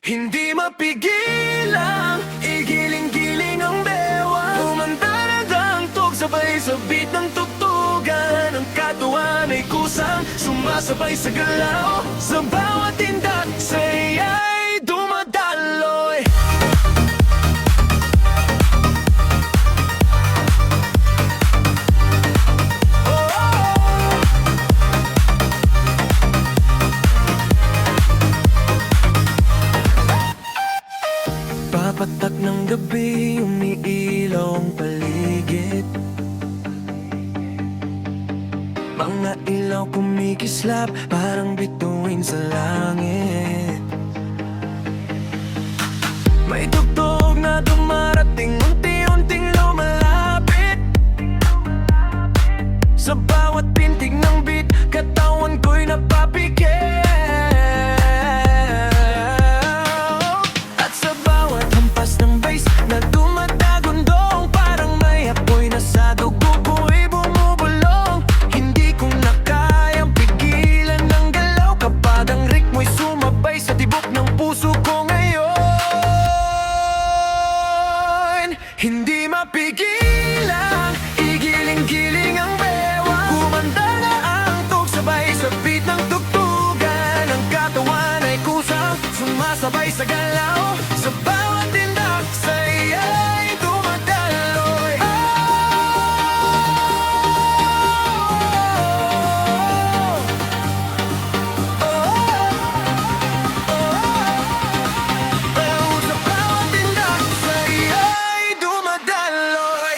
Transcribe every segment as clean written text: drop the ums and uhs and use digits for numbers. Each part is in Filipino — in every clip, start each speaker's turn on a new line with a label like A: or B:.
A: Hindi mapigilang, igiling-giling ang bewa. Umandaragantog sabay sa beat ng tugtugan. Ang katuwan ay kusang sumasabay sa galaw. Sa bawat tindak, saya'y dumadaloy. Papatak ng gabi, umiilaw ang paligid. Mga ilaw kumikislap, parang bituin sa langit. May tugtog na dumarating, unti-unting lumalapit. Sa bawat pintig ng beat, katawan ko'y napapikit. Na dumadagundong, parang may apoy na sa dugo ko'y bumubulong. Hindi ko na kayang pigilan ng galaw kapag ang ritmo'y sumabay sa tibok ng puso ko ngayon. Hindi mapigilan, igiling-giling ang bewa. Kumanda na ang tugsabay sa beat ng tugtugan. Ang katawan ay kusang sumasabay sa galaw. Sa bawat tindak, saya'y dumadaloy. Sa bawat tindak, saya'y dumadaloy.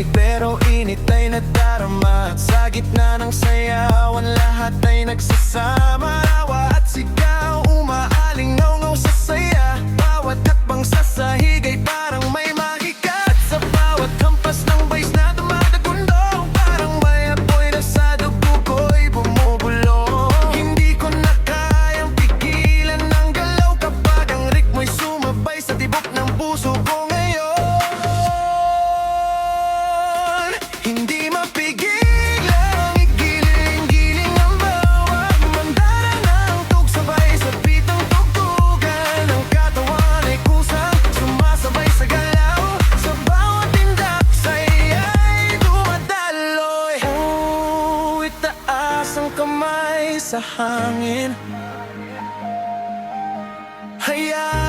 A: Pero init ay nadarama. Sa gitna ng sayawan, lahat ay nagsasama. Lawa at sigaw, umaalingaw-ngaw sa saya. Bawat hakbang sa sahig ay parang may mahika. At sa bawat hampas ng bass na dumadagundong, parang may apoy na sa dugo ko'y bumubulong. Hindi ko na kayang pigilan ng galaw kapag ang ritmo'y sumabay sa tibok ng puso ko ngayon. Hindi mapigilang, igiling-giling ang bawat mandara ng tugsabay sa beat ng tugtugan. Ang katawan ay kusang sumasabay sa galaw. Sa bawat tindak, saya'y dumadaloy. Itaas ang kamay sa hangin. Hayaan